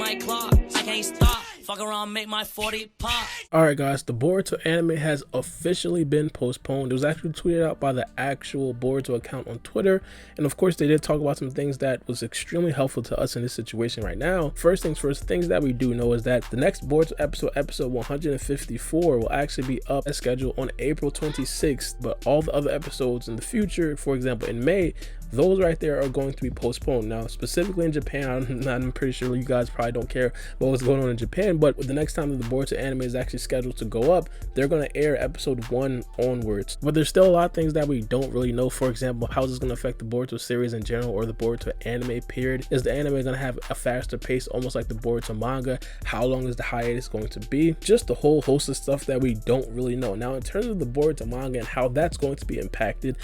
like clock. I can't stop. Fuck around, make my 40 pop. Alright guys, the Boruto anime has officially been postponed. It was actually tweeted out by the actual Boruto account on Twitter. And of course they did talk about some things that was extremely helpful to us in this situation right now. First things first, things that we do know is that the next Boruto episode 154 will actually be up as scheduled on April 26th. But all the other episodes in the future, for example in May, those right there are going to be postponed. Now specifically in Japan, I'm pretty sure you guys probably don't care about what's going on in Japan, but the next time that the Boruto anime is actually scheduled to go up, they're going to air episode 1 onwards. But there's still a lot of things that we don't really know. For example, how is this going to affect the Boruto series in general, or the Boruto anime period? Is the anime going to have a faster pace, almost like the Boruto manga? How long is the hiatus going to be? Just a whole host of stuff that we don't really know. Now in terms of the Boruto manga and how that's going to be impacted,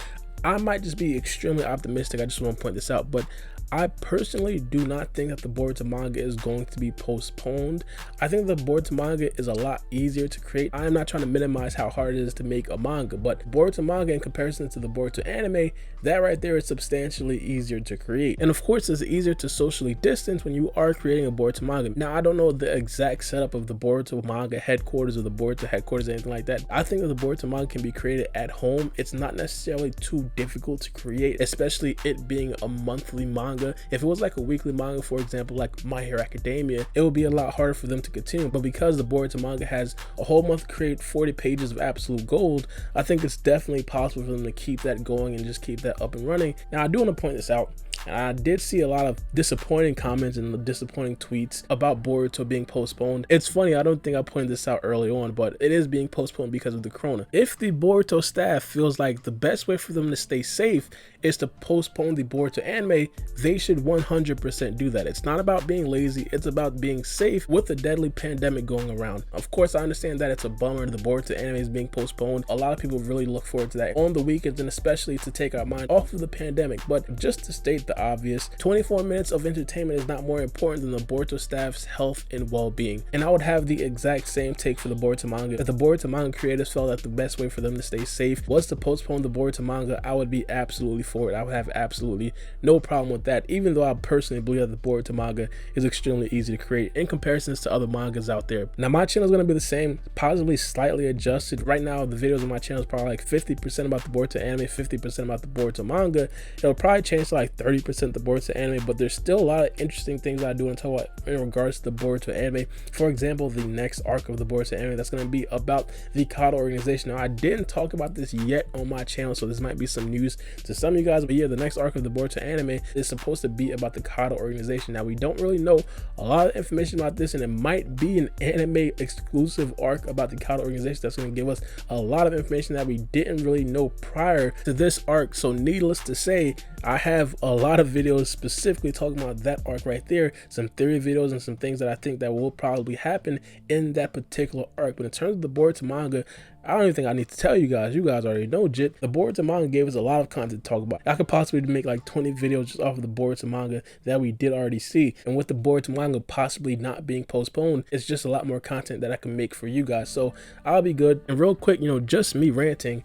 I might just be extremely optimistic. I just want to point this out, but I personally do not think that the Boruto manga is going to be postponed. I think the Boruto manga is a lot easier to create. I am not trying to minimize how hard it is to make a manga, but Boruto manga in comparison to the Boruto anime, that right there is substantially easier to create. And of course, it's easier to socially distance when you are creating a Boruto manga. Now, I don't know the exact setup of the Boruto manga headquarters or the Boruto headquarters or anything like that. I think that the Boruto manga can be created at home. It's not necessarily too difficult to create, especially it being a monthly manga. If it was like a weekly manga, for example, like My Hero Academia, it would be a lot harder for them to continue. But because the Boruto manga has a whole month to create 40 pages of absolute gold, I think it's definitely possible for them to keep that going and just keep that up and running. Now, I do want to point this out. And I did see a lot of disappointing comments and disappointing tweets about Boruto being postponed. It's funny, I don't think I pointed this out early on, but it is being postponed because of the corona. If the Boruto staff feels like the best way for them to stay safe is to postpone the Boruto anime, they should 100% do that. It's not about being lazy, it's about being safe with the deadly pandemic going around. Of course, I understand that it's a bummer the Boruto anime is being postponed. A lot of people really look forward to that on the weekends, and especially to take our mind off of the pandemic. But just to state the obvious, 24 minutes of entertainment is not more important than the Boruto staff's health and well-being. And I would have the exact same take for the Boruto manga. If the Boruto manga creators felt that the best way for them to stay safe was to postpone the Boruto manga, I would be absolutely for it. I would have absolutely no problem with that, even though I personally believe that the Boruto manga is extremely easy to create in comparisons to other mangas out there. Now my channel is going to be the same, possibly slightly adjusted. Right now the videos on my channel is probably like 50% about the Boruto anime, 50% about the Boruto manga. It'll probably change to like 30% the Boruto anime, but there's still a lot of interesting things I do want to talk about in regards to the Boruto anime. For example, the next arc of the Boruto anime, that's going to be about the Kata organization. Now I didn't talk about this yet on my channel, so this might be some news to some of you guys, but yeah, the next arc of the Boruto anime is supposed to be about the Kata organization. Now we don't really know a lot of information about this, and it might be an anime exclusive arc about the Kata organization that's going to give us a lot of information that we didn't really know prior to this arc. So needless to say, I have a lot of videos specifically talking about that arc right there, some theory videos and some things that I think that will probably happen in that particular arc. But in terms of the Boruto manga, I don't even think I need to tell you guys already know jit. The Boruto manga gave us a lot of content to talk about. I could possibly make like 20 videos just off of the Boruto manga that we did already see. And with the Boruto manga possibly not being postponed, it's just a lot more content that I can make for you guys. So I'll be good. And real quick, just me ranting,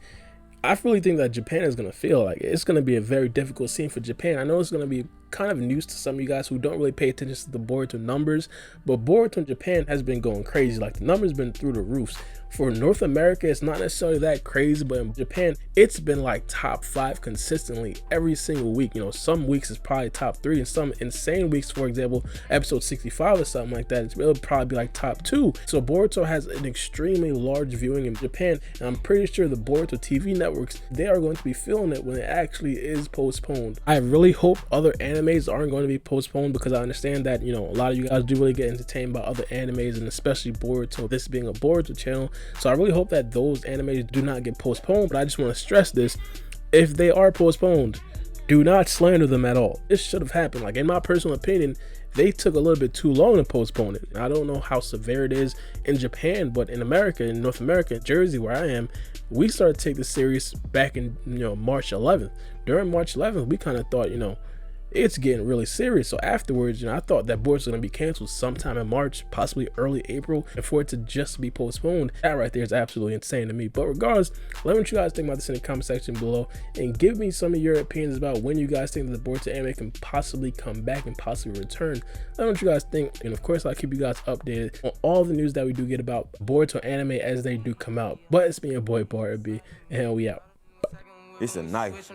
I really think that Japan is going to feel like it's going to be a very difficult scene for Japan. I know it's going to be kind of news to some of you guys who don't really pay attention to the Boruto numbers, but Boruto in Japan has been going crazy. Like the numbers been through the roofs. For North America, it's not necessarily that crazy, but in Japan, it's been like top 5 consistently every single week. Some weeks it's probably top 3, and some insane weeks, for example, episode 65 or something like that, it'll probably be like top 2. So Boruto has an extremely large viewing in Japan, and I'm pretty sure the Boruto TV networks, they are going to be feeling it when it actually is postponed. I really hope other animes aren't going to be postponed, because I understand that, a lot of you guys do really get entertained by other animes, and especially Boruto, this being a Boruto channel. So I really hope that those animes do not get postponed, but I just want to stress this. If they are postponed, do not slander them at all. This should have happened. Like, in my personal opinion, they took a little bit too long to postpone it. I don't know how severe it is in Japan, but in America, in North America, Jersey, where I am, we started to take this serious back in March 11th. During March 11th, we kind of thought, it's getting really serious. So afterwards, I thought that Boruto was going to be canceled sometime in March, possibly early April, and for it to just be postponed, that right there is absolutely insane to me. But regardless, let me know what you guys think about this in the comment section below, and give me some of your opinions about when you guys think that the Boruto anime can possibly come back and possibly return. Let me know what you guys think, and of course I'll keep you guys updated on all the news that we do get about Boruto anime as they do come out. But it's me, your boy Bar B, and we out. It's a knife.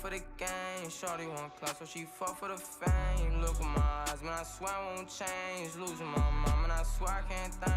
For the game, shorty want class, so she fuck for the fame. Look at my eyes, man, I swear I won't change. Losing my mom, and I swear I can't think.